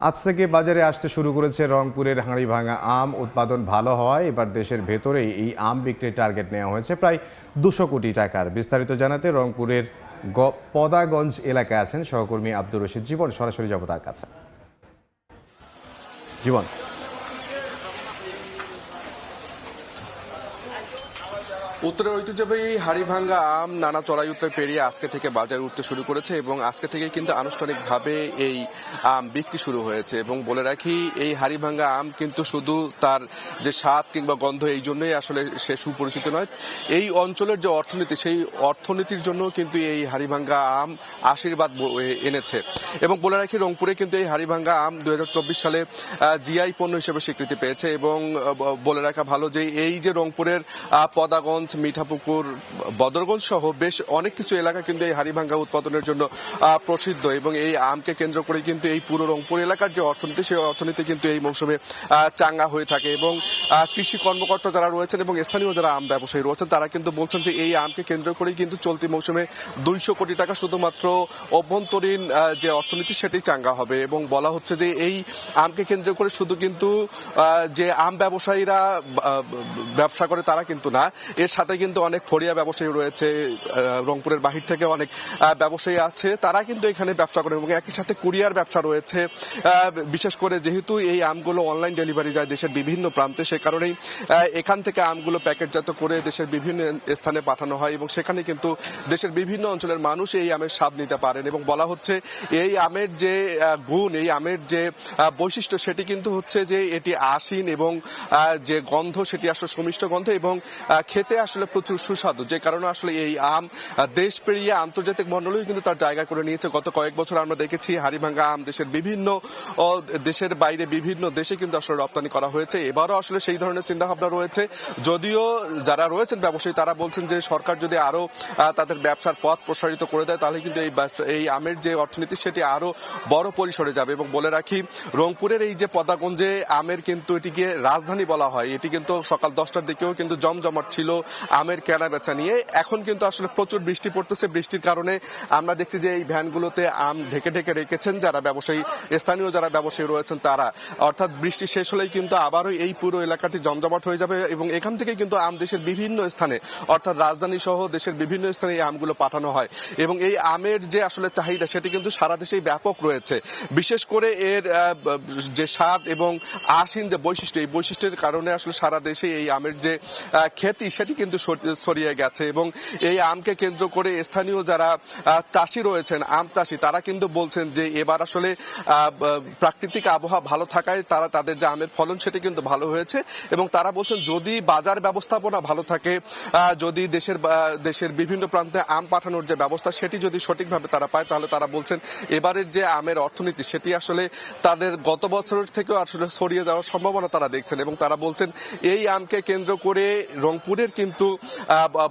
আজ থেকে বাজারে আসতে শুরু করেছে রংপুরের হাঁড়িভাঙা আম। উৎপাদন ভালো হওয়ায় এবার দেশের ভেতরেই এই আম বিক্রির টার্গেট নেওয়া হয়েছে প্রায় 200 কোটি টাকার। বিস্তারিত জানাতে রংপুরের পদাগঞ্জ এলাকায় আছেন সহকর্মী আব্দুর রশিদ জীবন। সরাসরি যাব তার কাছে। জীবন, উত্তরের ঐতিহ্যবাহী হাড়িভাঙ্গা আম নানা চড়াই উত্তর পেরিয়ে আজকে থেকে বাজারে উঠতে শুরু করেছে এবং আজকে থেকে কিন্তু আনুষ্ঠানিকভাবে এই আম বিক্রি শুরু হয়েছে। এবং বলে রাখি, এই হাড়িভাঙ্গা আম কিন্তু শুধু তার যে স্বাদ কিংবা গন্ধ এই জন্যই আসলে সে সুপরিচিত নয়, এই অঞ্চলের যে অর্থনীতি সেই অর্থনীতির জন্য কিন্তু এই হাড়িভাঙ্গা আম আশীর্বাদ এনেছে। এবং বলে রাখি, রংপুরে কিন্তু এই হাড়িভাঙ্গা আম 2024 সালে জিআই পণ্য হিসেবে স্বীকৃতি পেয়েছে। এবং বলে রাখা ভালো যে এই যে রংপুরের পদাগঞ্জ, মিঠাপুকুর, বদরগঞ্জ সহ বেশ অনেক কিছু এলাকা কিন্তু এই হাড়িভাঙ্গা উৎপাদনের জন্য প্রসিদ্ধ। এবং এই আমকে কেন্দ্র করে কিন্তু এই পুরো রংপুর এলাকার যে অর্থনীতি সেই অর্থনীতি কিন্তু এই মৌসুমে চাঙ্গা হয়ে থাকে। এবং কৃষি কর্মকর্তা যারা রয়েছেন এবং স্থানীয় যারা আম ব্যবসায়ী রয়েছেন তারা কিন্তু বলছেন যে এই আমকে কেন্দ্র করেই কিন্তু চলতি মৌসুমে 200 কোটি টাকা শুধুমাত্র অভ্যন্তরীণ যে অর্থনীতি সেটি চাঙ্গা হবে। এবং বলা হচ্ছে যে এই আমকে কেন্দ্র করে শুধু কিন্তু যে আম ব্যবসায়ীরা ব্যবসা করে তারা কিন্তু না, এর সাথে কিন্তু অনেক ফড়িয়া ব্যবসায়ী রয়েছে, রংপুরের বাহির থেকে অনেক ব্যবসায়ী আছে, তারা কিন্তু এখানে ব্যবসা করে। এবং একই সাথে কুরিয়ার ব্যবসা রয়েছে, বিশেষ করে যেহেতু এই আমগুলো অনলাইন ডেলিভারি যায় দেশের বিভিন্ন প্রান্তে, সে কারণেই এখান থেকে আমগুলো প্যাকেটজাত করে দেশের বিভিন্ন স্থানে পাঠানো হয় এবং সেখানে কিন্তু দেশের বিভিন্ন অঞ্চলের মানুষ এই আমের স্বাদ নিতে পারেন। এবং বলা হচ্ছে এই আমের যে গুণ, এই আমের যে বৈশিষ্ট্য সেটি কিন্তু হচ্ছে যে এটি আশিন এবং যে গন্ধ সেটি আসলে সুমিষ্ট গন্ধ এবং খেতে আসলে প্রচুর সুস্বাদু, যে কারণে আসলে এই আম দেশ পেরিয়ে আন্তর্জাতিক মণ্ডলেও কিন্তু তার জায়গা করে নিয়েছে। গত কয়েক বছর আমরা দেখেছি হাড়িভাঙ্গা আম দেশের বাইরে বিভিন্ন দেশে কিন্তু আসলে রপ্তানি করা হয়েছে। এবারও আসলে সেই ধরনের চিন্তাভাবনা রয়েছে, যদিও যারা রয়েছেন ব্যবসায়ী তারা বলছেন যে সরকার যদি আরো তাদের ব্যবসার পথ প্রসারিত করে দেয় তাহলে কিন্তু এই আমের যে অর্থনীতি সেটি আরো বড় পরিসরে যাবে। এবং বলে রাখি, রংপুরের এই যে পদাগঞ্জে আমের কিন্তু এটিকে রাজধানী বলা হয়, এটি কিন্তু সকাল 10টার দিকেও কিন্তু জমজমাট ছিল আমের কেনা বেচা নিয়ে। এখন কিন্তু আসলে প্রচুর বৃষ্টি পড়তেছে, বৃষ্টির কারণে আমরা দেখছি যে এই ভ্যানগুলোতে আম ঢেকে ঢেকে রেখেছেন যারা ব্যবসায়ী, স্থানীয় যারা ব্যবসায়ী রয়েছেন তারা। অর্থাৎ বৃষ্টি শেষ হলেই কিন্তু আবারও এই পুরো এলাকাটি জমজমাট হয়ে যাবে এবং এখান থেকে কিন্তু আম দেশের বিভিন্ন স্থানে, অর্থাৎ রাজধানী সহ দেশের বিভিন্ন স্থানে এই আমগুলো পাঠানো হয়। এবং এই আমের যে আসলে চাহিদা সেটি কিন্তু সারা দেশেই ব্যাপক রয়েছে। বিশেষ করে এর যে স্বাদ এবং আশিন যে বৈশিষ্ট্য, এই বৈশিষ্ট্যের কারণে আসলে সারা দেশে এই আমের যে খ্যাতি সেটি কিন্তু ছড়িয়ে গেছে। এবং এই আমকে কেন্দ্র করে স্থানীয় যারা চাষি রয়েছেন, আম চাষি, তারা কিন্তু বলছেন যে এবার আসলে প্রাকৃতিক আবহাওয়া ভালো থাকায় তাদের যে আমের ফলন সেটি কিন্তু ভালো হয়েছে। এবং তারা বলছেন যদি বাজার ব্যবস্থাপনা ভালো থাকে, যদি দেশের বিভিন্ন প্রান্তে আম পাঠানোর যে ব্যবস্থা সেটি যদি সঠিকভাবে তারা পায়, তাহলে তারা বলছেন এবারের যে আমের অর্থনীতি সেটি আসলে তাদের গত বছরের থেকেও আসলে ছড়িয়ে যাওয়ার সম্ভাবনা তারা দেখছেন। এবং তারা বলছেন এই আমকে কেন্দ্র করে রংপুরের কিন্তু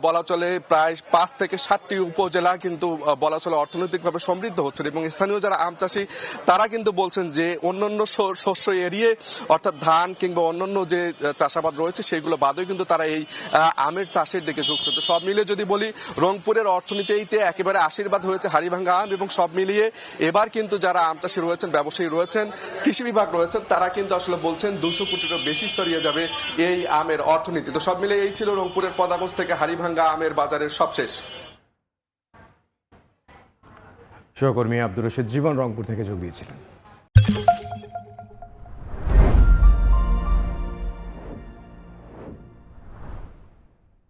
বলা চলে প্রায় 5 থেকে 7টি উপজেলা কিন্তু বলা চলে অর্থনৈতিকভাবে সমৃদ্ধ হচ্ছেন। এবং স্থানীয় যারা আম চাষী তারা কিন্তু বলছেন যে অন্যান্য শস্য এড়িয়ে, অর্থাৎ ধান কিংবা অন্যান্য যে চাষাবাদ রয়েছে সেগুলো বাদেও কিন্তু তারা এই আমের চাষের দিকে ঝুঁকছে। তো সব মিলিয়ে যদি বলি, রংপুরের অর্থনীতিতে একেবারে আশীর্বাদ হয়েছে হাড়িভাঙ্গা আম। এবং সব মিলিয়ে এবার কিন্তু যারা আম চাষী রয়েছেন, ব্যবসায়ী রয়েছেন, কৃষি বিভাগ রয়েছেন, তারা কিন্তু আসলে বলছেন 200 কোটিরও বেশি ছড়িয়ে যাবে এই আমের অর্থনীতি। তো সব মিলে এই ছিল রংপুরের পদাগঞ্জ থেকে হাড়িভাঙ্গা আমের বাজারের সবশেষ। সহকর্মী আব্দুর রশিদ জীবন রংপুর থেকে যোগ দিয়েছিলেন।